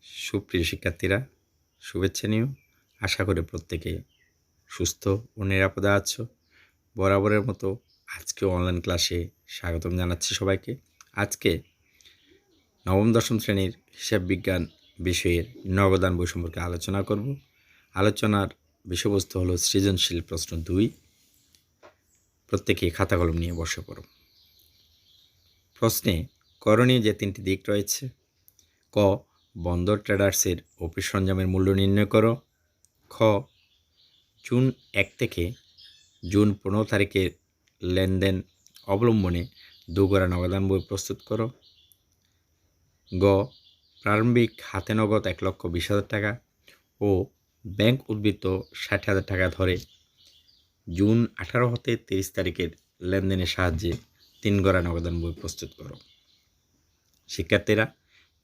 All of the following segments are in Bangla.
সুপ্রিয় শিক্ষার্থীরা, শুভেচ্ছা নিও। আশা করি প্রত্যেকে সুস্থ ও নিরাপদে আছো। বরাবরের মতো আজকেও অনলাইন ক্লাসে স্বাগতম জানাচ্ছি সবাইকে। আজকে নবম দশম শ্রেণীর হিসাব বিজ্ঞান বিষয়ের নগদান বই সম্পর্কে আলোচনা করব। আলোচনার বিষয়বস্তু হলো সৃজনশীল প্রশ্ন 2। প্রত্যেকে খাতা কলম নিয়ে বসে পড়ো। প্রশ্নে করণীয় যে 3টি দিক রয়েছে: ক, বন্দর ট্রেডার্সের অফিস সরঞ্জামের মূল্য নির্ণয় করো। খ, জুন 1 থেকে জুন 15 তারিখের লেনদেন অবলম্বনে দুগড়া নগদান বই প্রস্তুত করো। গ, প্রারম্ভিক হাতে নগদ 1,20,000 টাকা ও ব্যাংক উদ্বৃত্ত 60,000 টাকা ধরে জুন 18 হতে 30 তারিখের লেনদেনের সাহায্যে 3 গড়া নগদান বই প্রস্তুত করো। শিক্ষার্থীরা,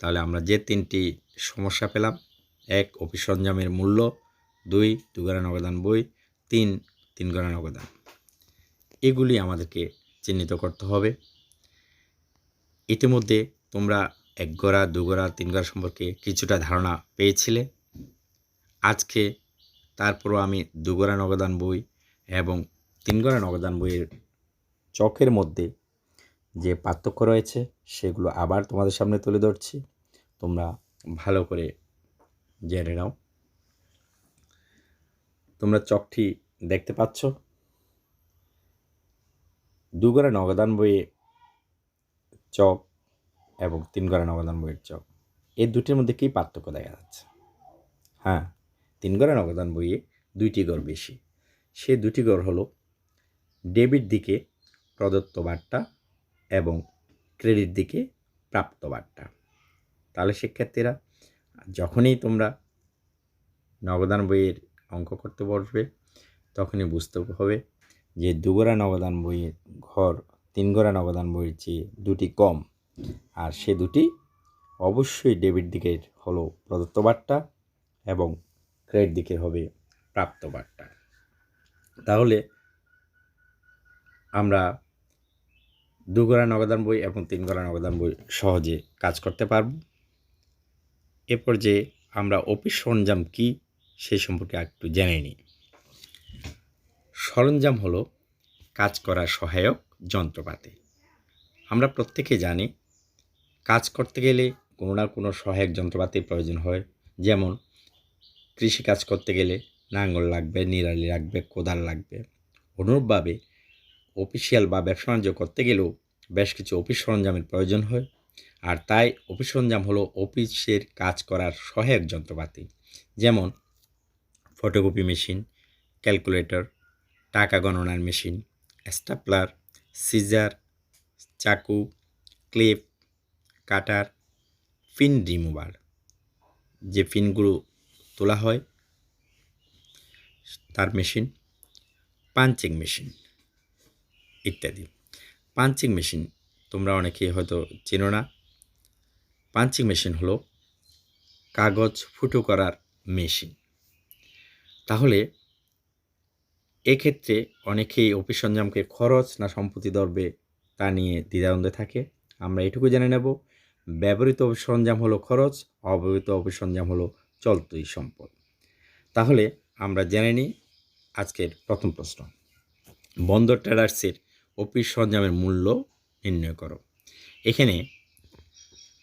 তাহলে আমরা যে 3টি সমস্যা পেলাম: 1, অফিস সরঞ্জামের মূল্য; 2, দুগড়া নগদান বই; 3, 3 গড়া নগদান। এগুলি আমাদেরকে চিহ্নিত করতে হবে। ইতিমধ্যে তোমরা 1 গড়া, 2 গড়া, 3 গড়া সম্পর্কে কিছুটা ধারণা পেয়েছিলে। আজকে তারপরও আমি 2 গড়া নগদান বই এবং 3 গড়া নগদান বইয়ের চকের মধ্যে যে পার্থক্য রয়েছে সেগুলো আবার তোমাদের সামনে তুলে ধরছি। তোমরা ভালো করে জেনে নাও। তোমরা চকটি দেখতে পাচ্ছ। 2 গড়া নগদান বইয়ে চক এবং 3 গড়া নগদান বইয়ের চক, এই দুটির মধ্যে কী পার্থক্য দেখা যাচ্ছে? হ্যাঁ, 3 গড়া নগদান বইয়ে 2টি গড় বেশি। সে 2টি গড় হলো ডেবিট দিকে প্রদত্ত বার্তা এবং ক্রেডিট দিকে প্রাপ্ত বার্তা। তাহলে শিক্ষার্থীরা, যখনই তোমরা নগদান বইয়ের অঙ্ক করতে বসবে তখনই বুঝতে হবে যে 2 গড়া নগদান বইয়ের ঘর 3 গড়া নগদান বইয়ের চেয়ে 2টি কম, আর সে 2টি অবশ্যই ডেবিট দিকের হলো প্রদত্ত বার্তা এবং ক্রেডিট দিকের হবে প্রাপ্ত বার্তা। তাহলে আমরা 2 গড়া নগদান বই এবং 3 গড়া নগদান বই সহজে কাজ করতে পারব। এরপর যে আমরা অফিস সরঞ্জাম কী সেই সম্পর্কে একটু জেনে নিই। সরঞ্জাম হলো কাজ করার সহায়ক যন্ত্রপাতি। আমরা প্রত্যেকে জানি কাজ করতে গেলে কোনো না কোনো সহায়ক যন্ত্রপাতির প্রয়োজন হয়। যেমন কৃষিকাজ করতে গেলে লাঙল লাগবে, নিড়ানি লাগবে, কোদাল লাগবে। অনুরূপভাবে অফিসিয়াল বা ব্যবসা বাণিজ্য করতে গেলেও বেশ কিছু অফিস সরঞ্জামের প্রয়োজন হয়। আর তাই অফিস সরঞ্জাম হলো অফিসের কাজ করার সহায়ক যন্ত্রপাতি। যেমন ফটোকপি মেশিন, ক্যালকুলেটর, টাকা গণনার মেশিন, স্টাপলার, সিজার, চাকু, ক্লিপ, কাটার, পিন রিমুভার, যে পিনগুলো তোলা হয় তার মেশিন, পাঞ্চিং মেশিন ইত্যাদি। পাঞ্চিং মেশিন তোমরা অনেকেই হয়তো চেনো না। পাঞ্চিং মেশিন হলো কাগজ ফুটো করার মেশিন। তাহলে এক্ষেত্রে অনেকেই অফিস সরঞ্জামকে খরচ না সম্পত্তি ধরবে তা নিয়ে দ্বিধাদ্বন্দ্বে থাকে। আমরা এটুকু জেনে নেব, ব্যবহৃত অফিস সরঞ্জাম হলো খরচ, অব্যবহৃত অফিস সরঞ্জাম হলো চলতি সম্পদ। তাহলে আমরা জেনে নিই আজকের প্রথম প্রশ্ন: বন্দর ট্রেডার্সের অফিস সরঞ্জামের মূল্য নির্ণয় করো। এখানে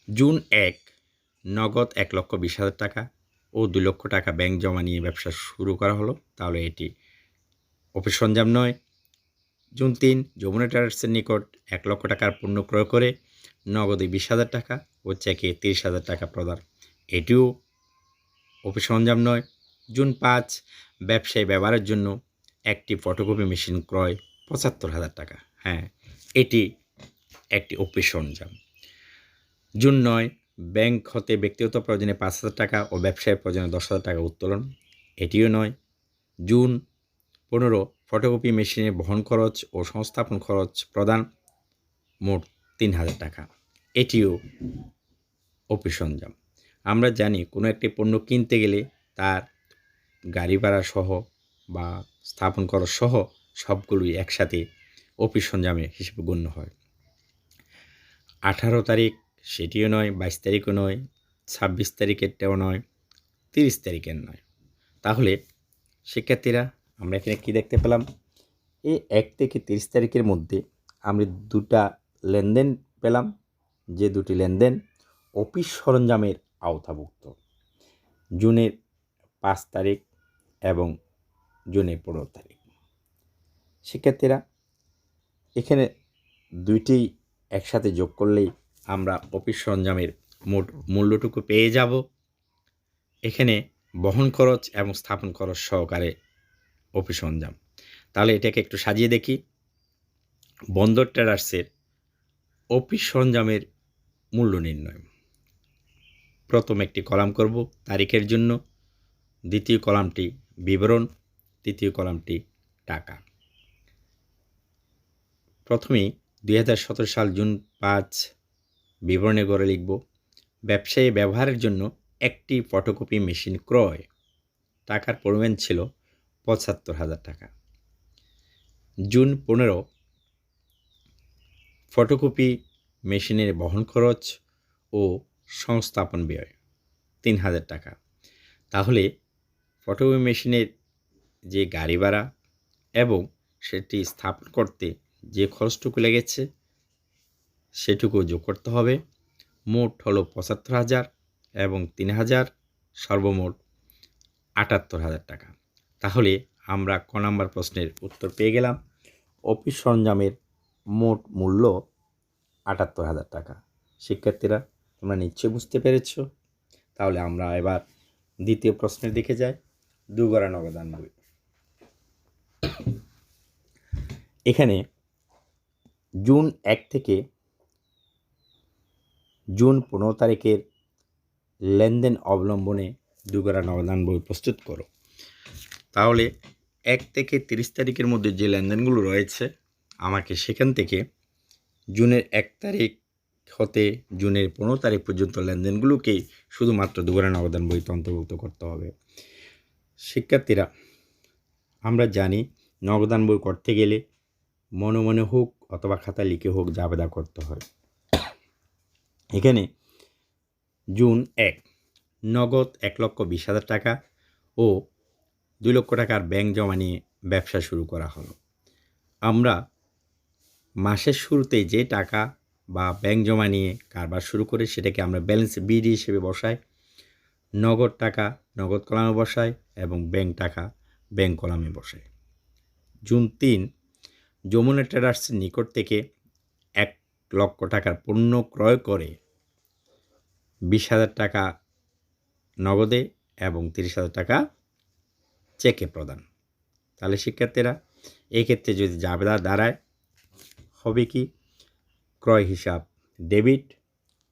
জুন 1 নগদ 1,20,000 টাকা ও 2 লক্ষ টাকা ব্যাংক জমা নিয়ে ব্যবসা শুরু করা হলো, তাহলে এটি অফিস সরঞ্জাম নয়। জুন 3 যমুনা ট্রেডার্সের নিকট 1 লক্ষ টাকার পণ্য ক্রয় করে নগদে 20,000 টাকা ও চেকে 30,000 টাকা প্রদান, এটিও অফিস সরঞ্জাম নয়। জুন 5 ব্যবসায়ী ব্যবহারের জন্য একটি ফটোকপি মেশিন ক্রয় 75,000 টাকা, হ্যাঁ এটি একটি অফিস সরঞ্জাম। জুন 9 ব্যাংক হতে ব্যক্তিগত প্রয়োজনে 5,000 টাকা ও ব্যবসায়িক প্রয়োজনে 10,000 টাকা উত্তোলন, এটিও নয়। জুন 15 ফটোকপি মেশিনের বহন খরচ ও সংস্থাপন খরচ প্রদান, মোট 3,000 টাকা, এটিও অফিস সরঞ্জাম। আমরা জানি কোনো একটি পণ্য কিনতে গেলে তার গাড়ি ভাড়া সহ বা স্থাপন খরচ সহ সবগুলোই একসাথে অফিস সরঞ্জামের হিসেবে গণ্য হয়। 18 তারিখ সেটিও নয়, 22 তারিখও নয়, 26 তারিখেরটাও নয়, 30 তারিখের নয়। তাহলে শিক্ষার্থীরা আমরা এখানে কী দেখতে পেলাম, এই 1 থেকে 30 তারিখের মধ্যে আমরা দুটা লেনদেন পেলাম, যে দুটি লেনদেন অফিস সরঞ্জামের আওতাভুক্ত, জুনের 5 তারিখ এবং জুনের 15 তারিখ। শিক্ষার্থীরা এখানে দুইটি একসাথে যোগ করলেই আমরা অফিস সরঞ্জামের মোট মূল্যটুকু পেয়ে যাব। এখানে বহন খরচ এবং স্থাপন খরচ সহকারে অফিস সরঞ্জাম। তাহলে এটাকে একটু সাজিয়ে দেখি। বন্দর ট্রেডার্সের অফিস সরঞ্জামের মূল্য নির্ণয়। প্রথম একটি কলাম করব তারিখের জন্য, দ্বিতীয় কলামটি বিবরণ, তৃতীয় কলামটি টাকা। প্রথমেই 2017 সাল জুন 5 বিবরণে ঘরে লিখব, ব্যবসায়ী ব্যবহারের জন্য একটি ফটোকপি মেশিন ক্রয়, টাকার পরিমাণ ছিল 75,000 টাকা। জুন 15 ফটোকপি মেশিনের বহন খরচ ও সংস্থাপন ব্যয় 3,000 টাকা। তাহলে ফটোকপি মেশিনের যে গাড়ি ভাড়া এবং সেটি স্থাপন করতে যে খরচটুকু লেগেছে সেটুকু যোগ করতে হবে। মোট হলো 75,000 এবং 3,000, সর্বমোট 78,000 টাকা। তাহলে আমরা ক নম্বর প্রশ্নের উত্তর পেয়ে গেলাম। অফিস সরঞ্জামের মোট মূল্য 78,000 টাকা। শিক্ষার্থীরা তোমরা নিশ্চয়ই বুঝতে পেরেছ। তাহলে আমরা এবার দ্বিতীয় প্রশ্নের দিকে যাই। দুগড়া নগদান বই। এখানে জুন 1 থেকে জুন 15 তারিখের লেনদেন অবলম্বনে দুগড়া নগদান বই প্রস্তুত করো। তাহলে 1 থেকে 30 তারিখের মধ্যে যে লেনদেনগুলো রয়েছে আমাকে সেখান থেকে জুনের 1 তারিখ হতে জুনের 15 তারিখ পর্যন্ত লেনদেনগুলোকেই শুধুমাত্র দুগড়া নগদান বইতে অন্তর্ভুক্ত করতে হবে। শিক্ষার্থীরা আমরা জানি নগদান বই করতে গেলে মনে মনে হোক অথবা খাতায় লিখে হোক জাবেদা করতে হয়। এখানে জুন 1 নগদ 1,20,000 টাকা ও 2 লক্ষ টাকার ব্যাংক জমা নিয়ে ব্যবসা শুরু করা হলো। আমরা মাসের শুরুতে যে টাকা বা ব্যাংক জমা নিয়ে কারবার শুরু করে সেটাকে আমরা ব্যালেন্স বিডি হিসেবে বসাই, নগদ টাকা নগদ কলামে বসাই এবং ব্যাংক টাকা ব্যাংক কলামে বসাই। জুন 3 যমুনা ট্রেডার্সের নিকট থেকে 1 লক্ষ টাকার পণ্য ক্রয় করে 20,000 টাকা নগদে এবং 30,000 টাকা চেকে প্রদান। তাহলে শিক্ষার্থীরা এক্ষেত্রে যদি জাবেদা দাঁড়ায় হবে কি, ক্রয় হিসাব ডেবিট,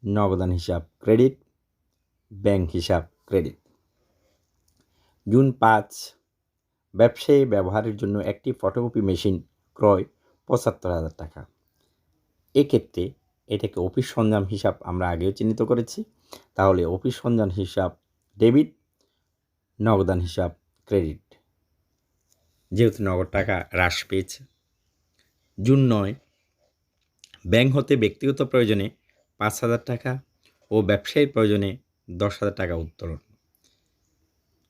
নগদান হিসাব ক্রেডিট, ব্যাংক হিসাব ক্রেডিট। জুন 5 ব্যবসায়ী ব্যবহারের জন্য একটি ফটোকপি মেশিন ক্রয় 75,000 টাকা। এক্ষেত্রে এটাকে অফিস সরঞ্জাম হিসাব আমরা আগেও চিহ্নিত করেছি। তাহলে অফিস সরঞ্জাম হিসাব ডেবিট, নগদান হিসাব ক্রেডিট, যেহেতু নগদ টাকা হ্রাস পেয়েছে। জুন 9 ব্যাংক হতে ব্যক্তিগত প্রয়োজনে 5,000 টাকা ও ব্যবসায়ীর প্রয়োজনে 10,000 টাকা উত্তোলন।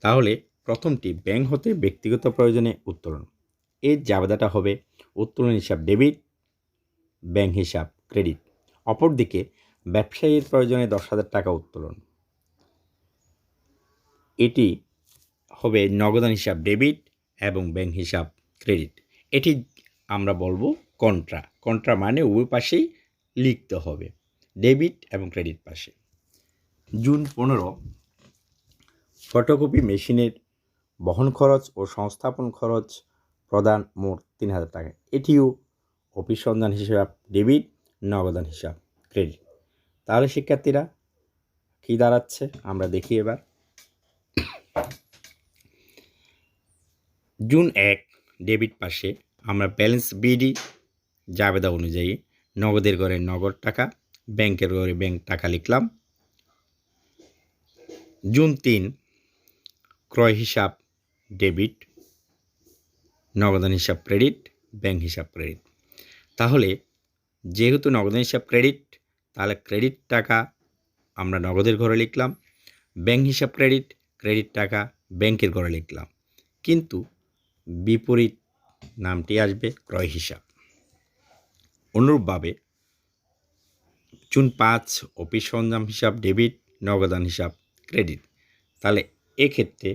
তাহলে প্রথমটি ব্যাংক হতে ব্যক্তিগত প্রয়োজনে উত্তোলন, এর জাবেদাটা হবে উত্তোলন হিসাব ডেবিট, ব্যাংক হিসাব ক্রেডিট। অপরদিকে ব্যবসায়ীর প্রয়োজনে 10,000 টাকা উত্তোলন, এটি হবে নগদান হিসাব ডেবিট এবং ব্যাংক হিসাব ক্রেডিট। এটি আমরা বলবো কন্ট্রা। কন্ট্রা মানে উভয় পাশেই লিখতে হবে, ডেবিট এবং ক্রেডিট পাশে। জুন 15 ফটোকপি মেশিনের বহন খরচ ও সংস্থাপন খরচ প্রদান মোট 3,000 টাকা। এটিও অফিস সরঞ্জাম হিসাব ডেবিট, নগদান হিসাব ক্রেডিট। তাহলে শিক্ষার্থীরা কী দাঁড়াচ্ছে আমরা দেখি এবার। জুন 1 ডেবিট পাশে আমরা ব্যালেন্স বিডি জাবেদা অনুযায়ী নগদের ঘরে নগদ টাকা, ব্যাংকের ঘরে ব্যাংক টাকা লিখলাম। জুন 3 ক্রয় হিসাব ডেবিট, নগদান হিসাব ক্রেডিট, ব্যাংক হিসাব ক্রেডিট। তাহলে যেহেতু নগদান হিসাব ক্রেডিট, তাহলে ক্রেডিট টাকা আমরা নগদের ঘরে লিখলাম ব্যাংক হিসাব ক্রেডিট, ক্রেডিট টাকা ব্যাংকের ঘরে লিখলাম, কিন্তু বিপরীত নামটি আসবে ক্রয় হিসাব। অনুরূপভাবে জুন 5 অফিস সরঞ্জাম হিসাব ডেবিট, নগদান হিসাব ক্রেডিট। তাহলে এক্ষেত্রে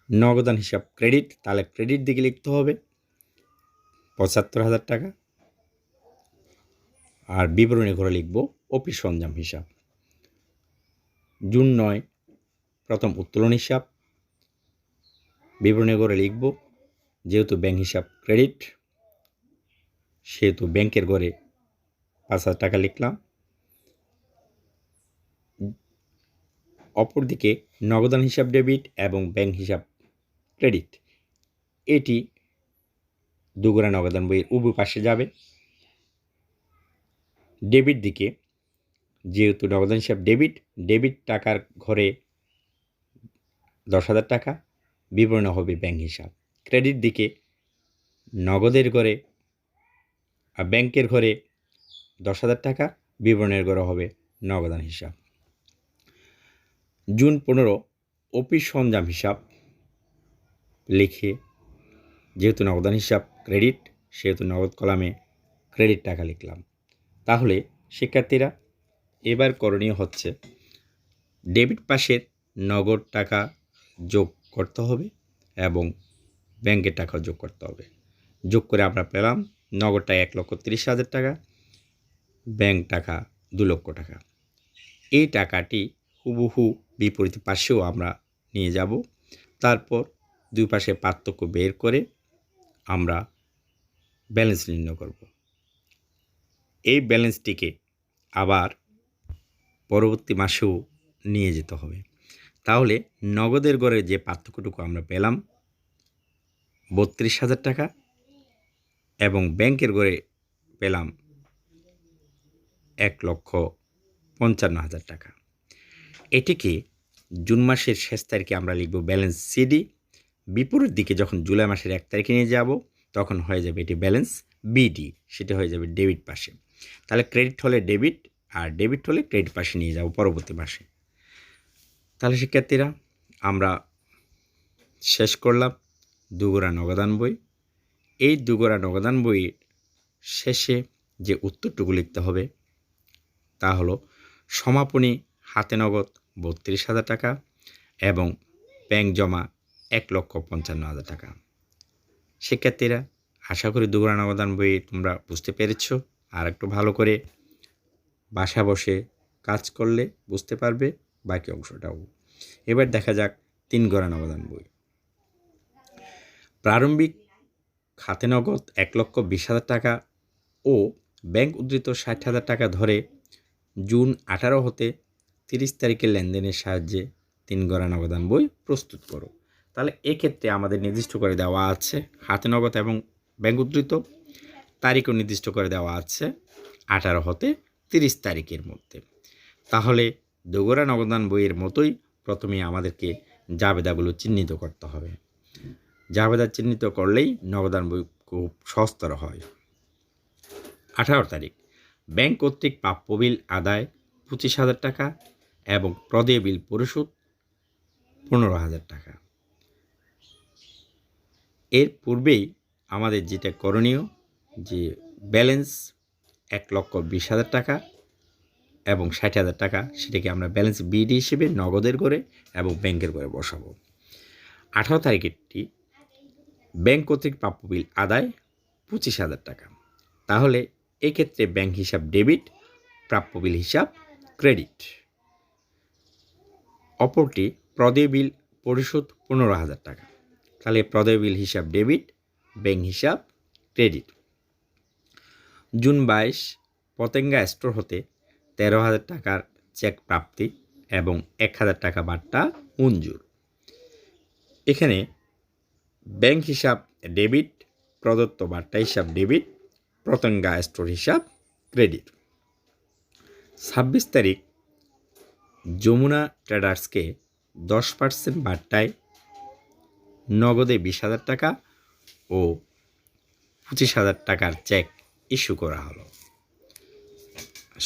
নগদান হিসাব ক্রেডিট, তাহলে ক্রেডিট দিকে লিখতে হবে ৭৫,০০০ টাকা, আর বিবরণী ঘরে লিখব অফিস সরঞ্জাম হিসাব। জুন 9 প্রথম উত্তোলন হিসাব, বিবরণী ঘরে লিখব, যেহেতু ব্যাংক হিসাব ক্রেডিট সেহেতু ব্যাংকের ঘরে ৫,০০০ টাকা লিখলাম। অপরদিকে নগদান হিসাব ডেবিট এবং ব্যাংক হিসাব ক্রেডিট, এটি দুগোনা নগদান বইয়ের উভয় পাশে যাবে। ডেবিট দিকে যেহেতু নগদান হিসাব ডেবিট, ডেবিট টাকার ঘরে ১০,০০০ টাকা, বিবরণী হবে ব্যাংক হিসাব। ক্রেডিট দিকে নগদের ঘরে ব্যাংকের ঘরে ১০,০০০ টাকা, বিবরণের ঘরে হবে নগদান হিসাব। জুন 15 অফিস সরঞ্জাম হিসাব লিখে, যেহেতু নগদান হিসাব ক্রেডিট সেহেতু নগদ কলামে ক্রেডিট টাকা লিখলাম। তাহলে শিক্ষার্থীরা এবার করণীয় হচ্ছে ডেবিট পাশের নগদ টাকা যোগ করতে হবে এবং ব্যাংকের টাকাও যোগ করতে হবে। যোগ করে আমরা পেলাম নগদ টাকা ১,৩০,০০০ টাকা, ব্যাংক টাকা ২,০০,০০০ টাকা। এই টাকাটি হুবহু বিপরীত পাশেও আমরা নিয়ে যাব। তারপর দুই পাশে পার্থক্য বের করে আমরা ব্যালেন্স নির্ণয় করব। এই ব্যালেন্সটিকে আবার পরবর্তী মাসেও নিয়ে যেতে হবে। তাহলে নগদের ঘরে যে পার্থক্যটুকু আমরা পেলাম ৩২,০০০ টাকা এবং ব্যাংকের ঘরে পেলাম ১,৫৫,০০০ টাকা। এটিকে জুন মাসের শেষ তারিখে আমরা লিখব ব্যালেন্স সিডি। বিপরীত দিকে যখন জুলাই মাসের ১ তারিখে নিয়ে যাব তখন হয়ে যাবে এটি ব্যালেন্স বিডি, সেটা হয়ে যাবে ডেবিট পাশে। তাহলে ক্রেডিট হলে ডেবিট আর ডেবিট হলে ক্রেডিট পাশে নিয়ে যাব পরবর্তী মাসে। তাহলে শিক্ষার্থীরা আমরা শেষ করলাম দুগোনা নগদান বই। এই দুগোনা নগদান বইয়ের শেষে যে উত্তরটুকু লিখতে হবে তা হলো সমাপনী হাতে নগদ ৩২,০০০ টাকা এবং ব্যাংক জমা ১,৫৫,০০০ টাকা। শিক্ষার্থীরা আশা করি দুগোনা নগদান বই তোমরা বুঝতে পেরেছ। আর একটু ভালো করে বাসা বসে কাজ করলে বুঝতে পারবে বাকি অংশটাও। এবার দেখা যাক ৩ গোনা নগদান বই। প্রারম্ভিক খাতে নগদ ১,২০,০০০ টাকা ও ব্যাংক উদ্ধৃত ৬০,০০০ টাকা ধরে জুন ১৮ হতে ৩০ তারিখের লেনদেনের সাহায্যে ৩ গোনা নগদান বই প্রস্তুত করো। তাহলে এক্ষেত্রে আমাদের নির্দিষ্ট করে দেওয়া আছে হাতে নগদ এবং ব্যাংক উদ্ধৃত, তারিখও নির্দিষ্ট করে দেওয়া আছে ১৮ হতে ৩০ তারিখের মধ্যে। তাহলে দুগোনা নগদান বইয়ের মতোই প্রথমে আমাদেরকে জাবেদাগুলো চিহ্নিত করতে হবে। জাবেদা চিহ্নিত করলেই নগদান বই খুব সহজতর হয়। ১৮ তারিখ ব্যাংক কর্তৃক প্রাপ্য বিল আদায় ২৫,০০০ টাকা এবং প্রদেয় বিল পরিশোধ ১৫,০০০ টাকা। এর পূর্বেই আমাদের যেটা করণীয় যে ব্যালেন্স ১,২০,০০০ টাকা এবং ৬০,০০০ টাকা, সেটাকে আমরা ব্যালেন্স বিডি হিসেবে নগদের ঘরে এবং ব্যাংকের ঘরে বসাবো। ১৮ তারিখেরটি ব্যাংক কর্তৃক প্রাপ্য বিল আদায় ২৫,০০০ টাকা। তাহলে এক্ষেত্রে ব্যাংক হিসাব ডেবিট, প্রাপ্য বিল হিসাব ক্রেডিট। অপরটি প্রদেয় বিল পরিশোধ ১৫,০০০ টাকা। তাহলে প্রদেয় বিল হিসাব ডেবিট, ব্যাংক হিসাব ক্রেডিট। জুন ২২ পতেঙ্গা স্টোর হতে ১৩,০০০ টাকার চেক প্রাপ্তি এবং ১,০০০ টাকা বার্তা মঞ্জুর। এখানে ব্যাংক হিসাব ডেবিট, প্রদত্ত বার্তা হিসাব ডেবিট, পতেঙ্গা স্টোর হিসাব ক্রেডিট। ২৬ তারিখ যমুনা ট্রেডার্সকে ১০% বার্তায় নগদে ২০,০০০ টাকা ও ২৫,০০০ টাকার চেক ইস্যু করা হলো।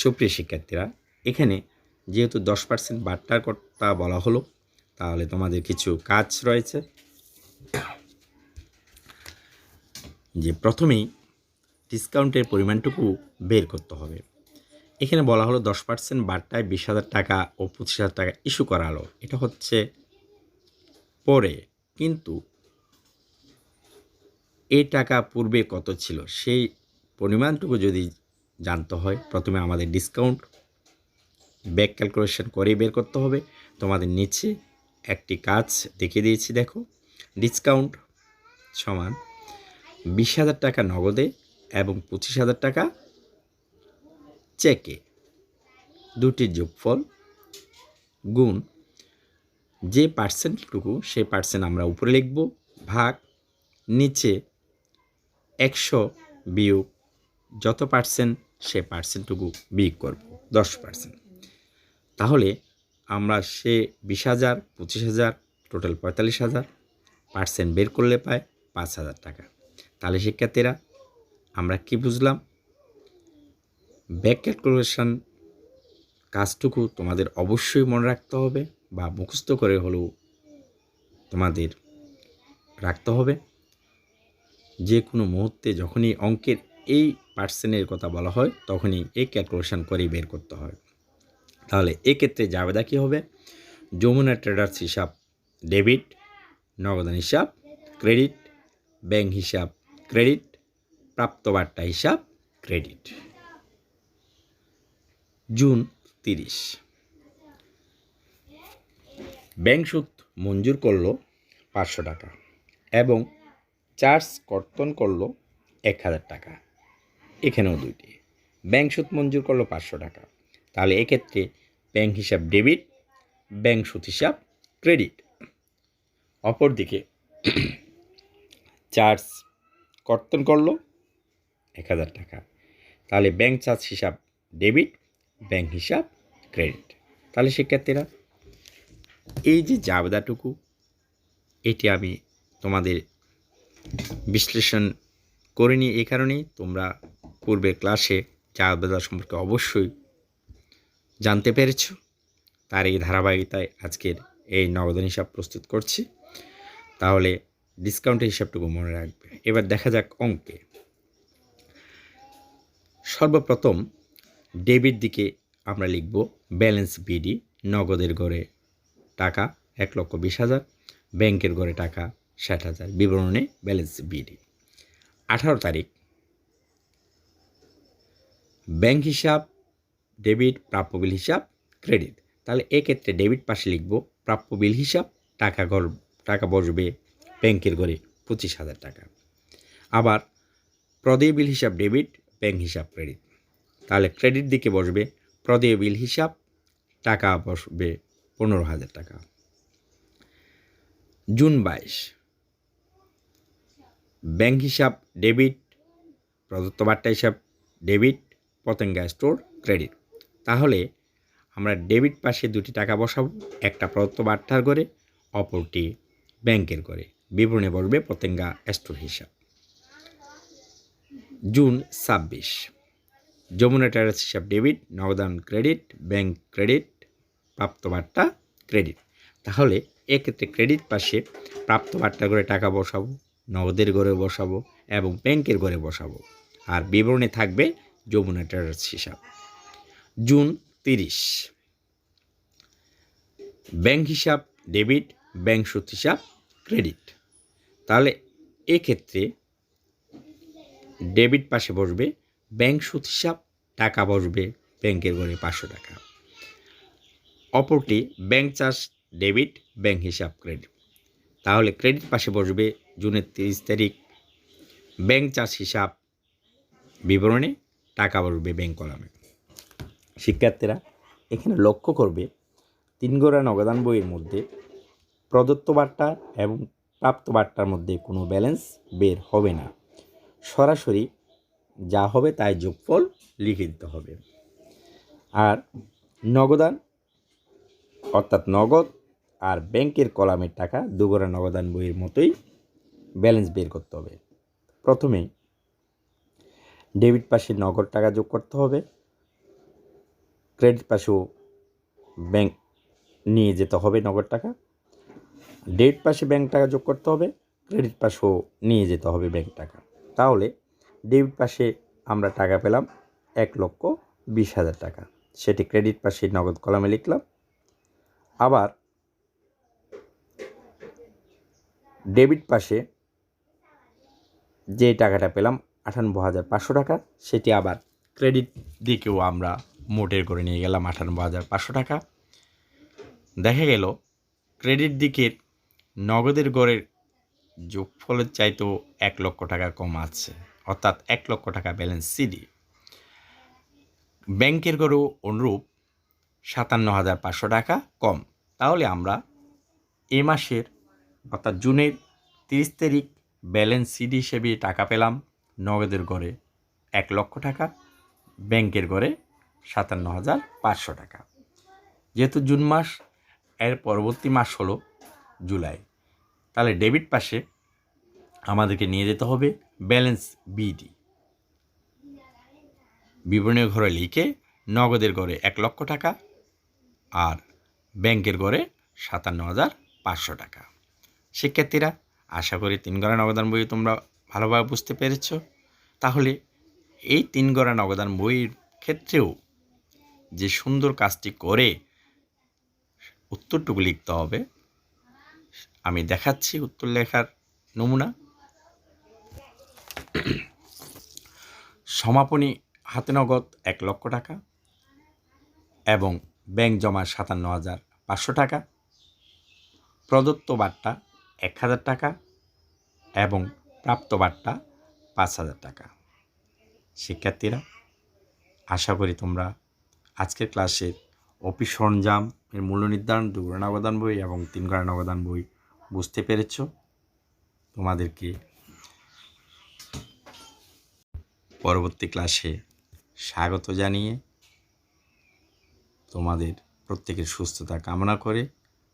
সুপ্রিয় শিক্ষার্থীরা, এখানে যেহেতু 10% বাট্টার কথা বলা হলো, তাহলে তোমাদের কিছু কাজ রয়েছে। যে প্রথমেই ডিসকাউন্টের পরিমাণটুকু বের করতে হবে। এখানে বলা হলো 10% বাট্টায় 20,000 টাকা ও 25,000 টাকা ইস্যু করা হলো। এটা হচ্ছে পরে, কিন্তু এই টাকা পূর্বে কত ছিল সেই পরিমাণটুকু যদি জানতে হয়, প্রথমে আমাদের ডিসকাউন্ট ব্যাক ক্যালকুলেশন করেই বের করতে হবে। তোমাদের নিচে একটি কাজ দেখিয়ে দিয়েছি, দেখো। ডিসকাউন্ট সমান 20,000 টাকা নগদে এবং 25,000 টাকা চেকে, দুটির যোগফল গুণ যে পার্সেন্টটুকু সেই পার্সেন্ট আমরা উপরে লিখব, ভাগ নিচে 100 বিয়োগ যত পার্সেন্ট সে পার্সেন্টটুকু বিয়োগ করব 10%। তাহলে আমরা সে 20,000, 25,000, টোটাল 45,000 পার্সেন্ট বের করলে পায় 5,000 টাকা। তাহলে শিক্ষার্থীরা আমরা কি বুঝলাম? ব্যাক ক্যালকুলেশন কাজটুকু তোমাদের অবশ্যই মনে রাখতে হবে বা মুখস্থ করে হলেও তোমাদের রাখতে হবে। যে কোনো মুহূর্তে যখনই অঙ্কের এই পার্সেন্টের কথা বলা হয় তখনই এই ক্যালকুলেশন করেই বের করতে হয়। তাহলে এক্ষেত্রে জাবেদা কী হবে? যমুনা ট্রেডার্স হিসাব ডেবিট, নগদান হিসাব ক্রেডিট, ব্যাংক হিসাব ক্রেডিট, প্রাপ্ত বার্তা হিসাব ক্রেডিট। জুন 30, ব্যাংক সুদ মঞ্জুর করলো 500 টাকা এবং চার্জ কর্তন করলো 1,000 টাকা। এখানেও দুইটি ব্যাংক সুদ মঞ্জুর করলো 500 টাকা। তাহলে এক্ষেত্রে ব্যাংক হিসাব ডেবিট, ব্যাংক সুদ হিসাব ক্রেডিট। অপরদিকে চার্জ কর্তন করলো 1,000 টাকা। তাহলে ব্যাংক চার্জ হিসাব ডেবিট, ব্যাংক হিসাব ক্রেডিট। তাহলে শিক্ষার্থীরা এই যে জাবেদাটুকু, এটি আমি তোমাদের বিশ্লেষণ করিনি এই কারণেই তোমরা পূর্বের ক্লাসে জাবেদা সম্পর্কে অবশ্যই জানতে পেরেছ। তার এই ধারাবাহিকতায় আজকের এই নগদান হিসাব প্রস্তুত করছি। তাহলে ডিসকাউন্টের হিসাবটুকু মনে রাখবে। এবার দেখা যাক অঙ্কে। সর্বপ্রথম ডেবিট দিকে আমরা লিখব ব্যালেন্স বিডি, নগদের ঘরে টাকা 1,20,000, ব্যাংকের ঘরে টাকা 60,000, বিবরণে ব্যালেন্স বিডি। 18 তারিখ ব্যাংক হিসাব ডেবিট, প্রাপ্য বিল হিসাব ক্রেডিট। তাহলে এক্ষেত্রে ডেবিট পাশে লিখব প্রাপ্য বিল হিসাব, টাকা বসবে ব্যাংকের ঘরে 25,000 টাকা। আবার প্রদেয় বিল হিসাব ডেবিট, ব্যাংক হিসাব ক্রেডিট। তাহলে ক্রেডিট দিকে বসবে প্রদেয় বিল হিসাব, টাকা বসবে 15,000 টাকা। জুন 22 ব্যাংক হিসাব ডেবিট, প্রদত্ত বার্তা হিসাব ডেবিট, পতেঙ্গা স্টোর ক্রেডিট। তাহলে আমরা ডেবিট পাশে দুটি টাকা বসাবো, একটা প্রদত্ত বার্তার ঘরে, অপরটি ব্যাংকের ঘরে, বিবরণে বসবে পতেঙ্গা স্টোর হিসাব। জুন 26 যমুনা ট্রেডার্স হিসাব ডেবিট, নগদান ক্রেডিট, ব্যাংক ক্রেডিট, প্রাপ্ত বার্তা ক্রেডিট। তাহলে এক্ষেত্রে ক্রেডিট পাশে প্রাপ্ত বার্তার ঘরে টাকা বসাবো, নগদের ঘরে বসাবো এবং ব্যাংকের ঘরে বসাবো, আর বিবরণে থাকবে যমুনা ট্রেডার্স হিসাব। জুন 30 ব্যাংক হিসাব ডেবিট, ব্যাংক সুদ হিসাব ক্রেডিট। তাহলে এক্ষেত্রে ডেবিট পাশে বসবে ব্যাংক সুদ হিসাব, টাকা বসবে ব্যাংকের ঘরে 500 টাকা। অপরটি ব্যাংক চার্জ ডেবিট, ব্যাংক হিসাব ক্রেডিট। তাহলে ক্রেডিট পাশে বসবে জুনের 30 তারিখ ব্যাংক চার্জ হিসাব, বিবরণে টাকা বসবে ব্যাংক কলামে। শিক্ষার্থীরা এখানে লক্ষ্য করবে 3 গোড়া নগদান বইয়ের মধ্যে প্রদত্ত বার্তা এবং প্রাপ্ত বার্তার মধ্যে কোনো ব্যালেন্স বের হবে না, সরাসরি যা হবে তাই যোগফল লিখে দিতে হবে। আর নগদান অর্থাৎ নগদ আর ব্যাংকের কলামের টাকা দুগোড়া নগদান বইয়ের মতোই ব্যালেন্স বের করতে হবে। প্রথমে ডেবিট পাশে নগদ টাকা যোগ করতে হবে, ক্রেডিট পাশেও ব্যাংক নিয়ে যেতে হবে নগদ টাকা, ডেবিট পাশে ব্যাংক টাকা যোগ করতে হবে, ক্রেডিট পাশেও নিয়ে যেতে হবে ব্যাংক টাকা। তাহলে ডেবিট পাশে আমরা টাকা পেলাম 1,20,000 টাকা, সেটি ক্রেডিট পাশে নগদ কলামে লিখলাম। আবার ডেবিট পাশে যে টাকাটা পেলাম 98,500 টাকা, সেটি আবার ক্রেডিট দিকেও আমরা মোটের করে নিয়ে গেলাম 98,500 টাকা। দেখা গেল ক্রেডিট দিকের নগদের গড়ের যোগফলের চাইতেও 1 লক্ষ টাকা কম আছে, অর্থাৎ 1 লক্ষ টাকা ব্যালেন্স সিডি। ব্যাংকের গড়েও অনুরূপ 57,500 টাকা কম। তাহলে আমরা এ মাসের অর্থাৎ জুনের 30 তারিখ ব্যালেন্স সিডি হিসেবে টাকা পেলাম নগদের গড়ে 1 লক্ষ টাকা, ব্যাংকের গড়ে 57,500 টাকা। যেহেতু জুন মাস, এর পরবর্তী মাস হলো জুলাই, তাহলে ডেবিট পাশে আমাদেরকে নিয়ে যেতে হবে ব্যালেন্স বিডি। বিবরণীর ঘরে লিখে নগদের গড়ে 1 লক্ষ টাকা আর ব্যাংকের গড়ে 57,500 টাকা। শিক্ষার্থীরা, আশা করি 3 গড়া নগদান বই তোমরা ভালোভাবে বুঝতে পেরেছ। তাহলে এই 3 গড়া নগদান বইয়ের ক্ষেত্রেও যে সুন্দর কাজটি করে উত্তরটুকু লিখতে হবে, আমি দেখাচ্ছি উত্তর লেখার নমুনা। সমাপনী হাতে নগদ 1 লক্ষ টাকা এবং ব্যাংক জমা 57,500 টাকা, প্রদত্ত বার্তা 1,000 টাকা এবং প্রাপ্ত বার্তা 5,000 টাকা। শিক্ষার্থীরা, আশা করি তোমরা আজকের ক্লাসের অফিস সরঞ্জাম এর মূল্য নির্ধারণ 2 গড়া নগদান বই এবং 3 গড়া নগদান বই বুঝতে পেরেছ। তোমাদেরকে পরবর্তী ক্লাসে স্বাগত জানিয়ে তোমাদের প্রত্যেকের সুস্থতা কামনা করে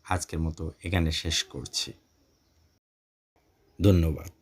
আজকের মতো এখানে শেষ করছি। ধন্যবাদ।